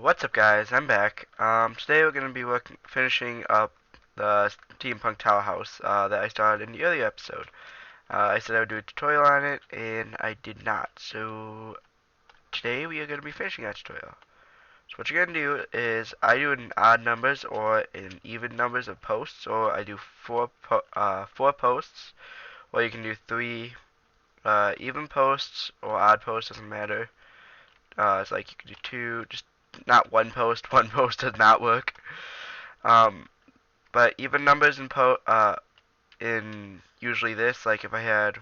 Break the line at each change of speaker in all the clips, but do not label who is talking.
What's up, guys? I'm back. Today we're going to be finishing up the steampunk tower house that I started in the earlier episode. I said I would do a tutorial on it, and I did not. So today we are going to be finishing that tutorial. So what you're going to do is I do in odd numbers or in even numbers of posts, or I do four posts, or you can do three even posts or odd posts, doesn't matter. It's like you can do two, just not one post. One post does not work. Um, but even numbers in usually this, like if I had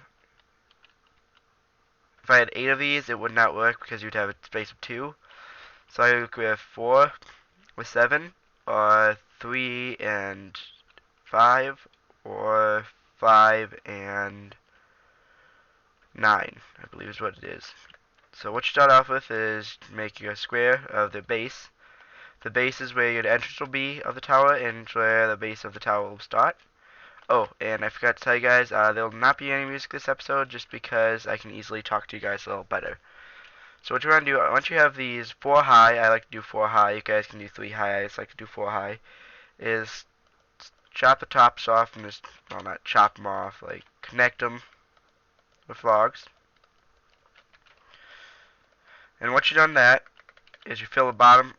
8 of these, it would not work because you'd have a space of 2. So I would go with 4 with 7, or 3 and 5, or 5 and 9, I believe is what it is. So what you start off with is making a square of the base. The base is where your entrance will be of the tower, and where the base of the tower will start. Oh, and I forgot to tell you guys, there will not be any music this episode, just because I can easily talk to you guys a little better. So what you want to do, once you have these 4 high, I like to do 4 high, you guys can do 3 high, I just like to do 4 high, is chop the tops off and just, well, not chop them off, like connect them with logs. And once you've done that, is you fill the bottom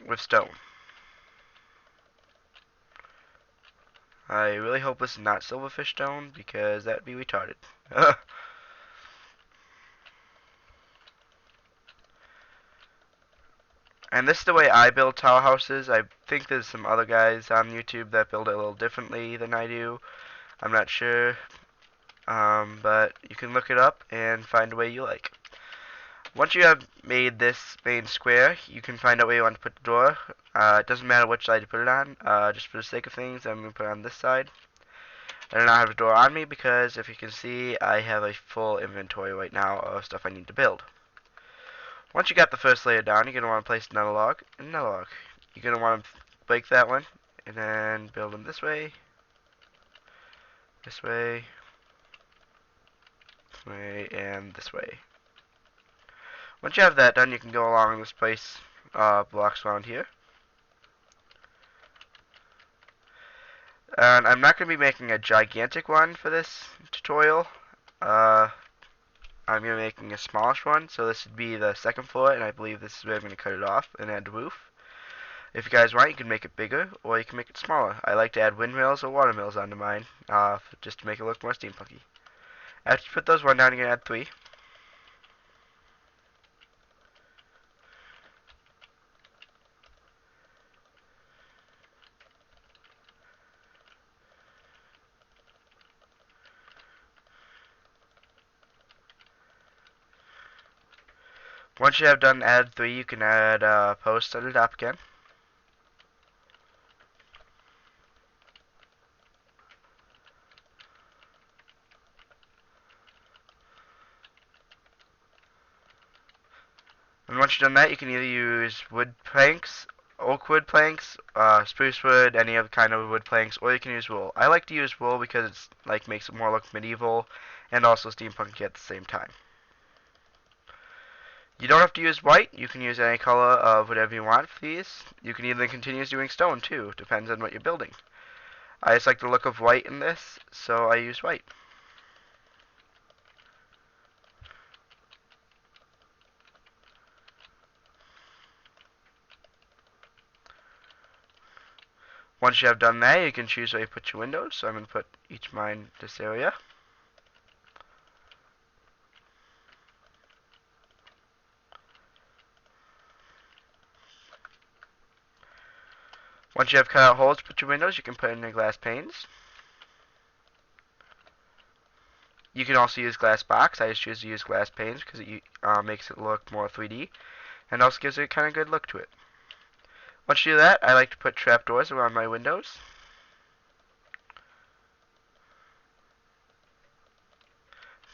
with stone. I really hope this is not silverfish stone, because that'd be retarded. And this is the way I build tower houses. I think there's some other guys on YouTube that build it a little differently than I do. I'm not sure. But you can look it up and find a way you like. Once you have made this main square, you can find out where you want to put the door. It doesn't matter which side you put it on. Just for the sake of things, I'm going to put it on this side. I do not have a door on me because, if you can see, I have a full inventory right now of stuff I need to build. Once you got the first layer down, you're going to want to place another log and another log. You're going to want to break that one and then build them this way, this way, this way, and this way. Once you have that done, you can go along this place blocks around here. And I'm not going to be making a gigantic one for this tutorial. I'm going to be making a smallish one, so this would be the second floor, and I believe this is where I'm going to cut it off and add the roof. If you guys want, you can make it bigger, or you can make it smaller. I like to add windmills or water mills onto mine, just to make it look more steampunky. After you put those one down, you're going to add 3. Once you have done add 3, you can add posts at the top again. And once you've done that, you can either use wood planks, oak wood planks, spruce wood, any other kind of wood planks, or you can use wool. I like to use wool because it's like makes it more look medieval and also steampunky at the same time. You don't have to use white. You can use any color of whatever you want for these. You can even continue doing stone too. Depends on what you're building. I just like the look of white in this, so I use white. Once you have done that, you can choose where you put your windows. So I'm going to put each mine this area. Once you have cut out holes to put your windows, you can put in the glass panes. You can also use glass box. I just choose to use glass panes because it makes it look more 3D and also gives it a kind of good look to it. Once you do that, I like to put trapdoors around my windows.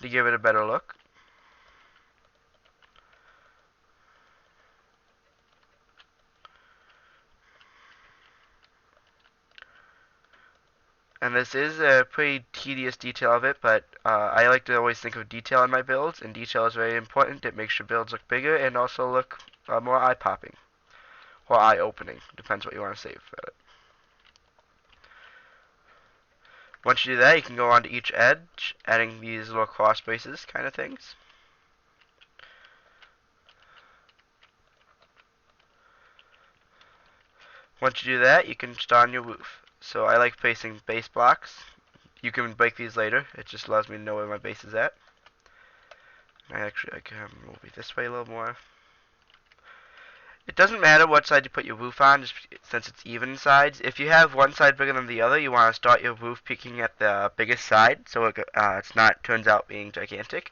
To give it a better look. And this is a pretty tedious detail of it, but I like to always think of detail in my builds, and detail is very important. It makes your builds look bigger and also look more eye-popping. or eye-opening. Depends what you want to say about it. Once you do that, you can go onto each edge, adding these little cross braces kind of things. Once you do that, you can start on your roof. So I like placing base blocks. You can break these later. It just allows me to know where my base is at. I can move it this way a little more. It doesn't matter what side you put your roof on, just since it's even sides. If you have one side bigger than the other, you want to start your roof peaking at the biggest side, so it's not turns out being gigantic.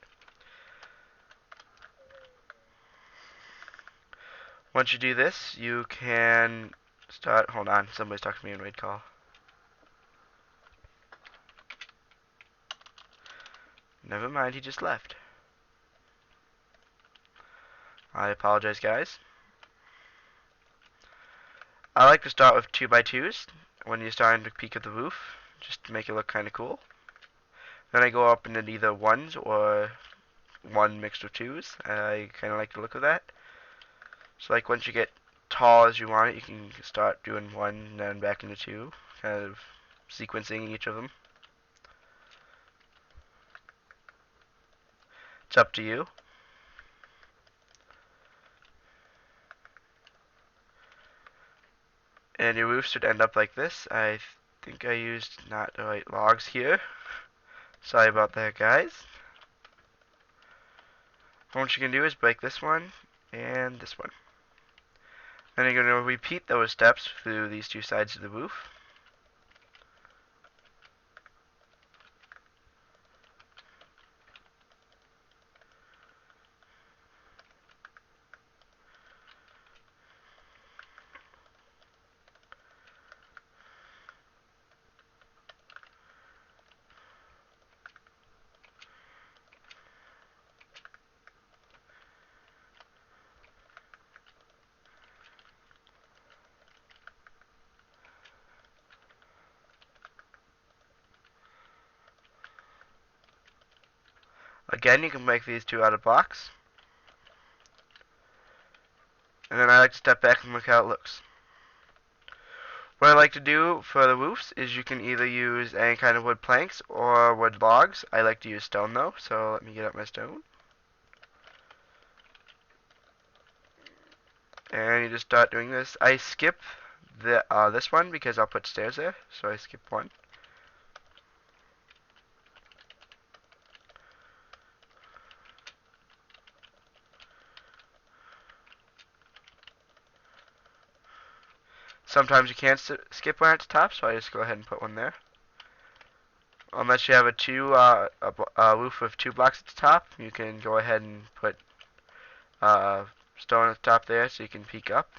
Once you do this, you can start. Hold on, somebody's talking to me in raid call. Never mind, he just left. I apologize, guys. I like to start with 2x2s when you're starting to peek at the roof, just to make it look kind of cool. Then I go up into either ones or one mixed with twos. I kind of like the look of that. So like once you get tall as you want it, you can start doing one and then back into two, kind of sequencing each of them. It's up to you. And your roof should end up like this. I think I used not the right logs here. Sorry about that, guys. What you can do is break this one and this one. Then you're going to repeat those steps through these two sides of the roof. Again, you can make these two out of blocks. And then I like to step back and look how it looks. What I like to do for the roofs is you can either use any kind of wood planks or wood logs. I like to use stone though, so let me get up my stone. And you just start doing this. I skip this one because I'll put stairs there, so I skip one. Sometimes you can't skip one at the top, so I just go ahead and put one there. Unless you have a roof with two blocks at the top, you can go ahead and put stone at the top there so you can peek up.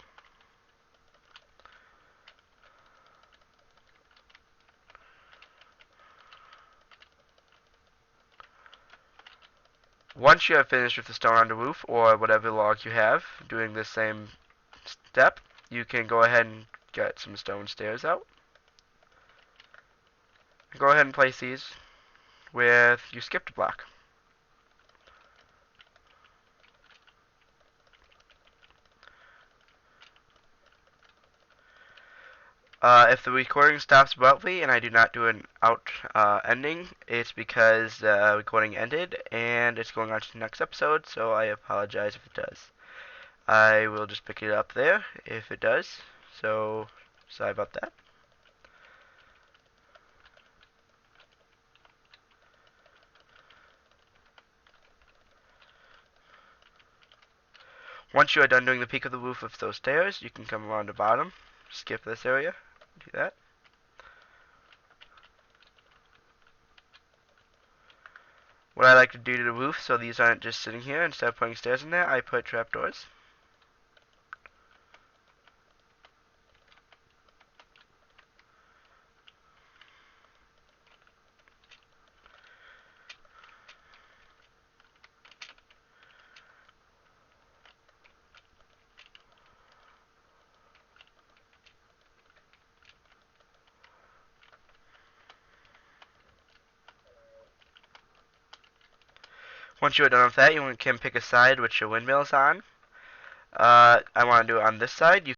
Once you have finished with the stone on the roof, or whatever log you have, doing the same step, you can go ahead and get some stone stairs out. Go ahead and place these with your skipped block. If the recording stops abruptly and I do not do an ending, it's because the recording ended and it's going on to the next episode, so I apologize if it does. I will just pick it up there if it does, so sorry about that. Once you are done doing the peak of the roof of those stairs, you can come around the bottom, skip this area, do that. What I like to do to the roof, so these aren't just sitting here, instead of putting stairs in there, I put trapdoors. Once you are done with that, you can pick a side which your windmill is on. I want to do it on this side. You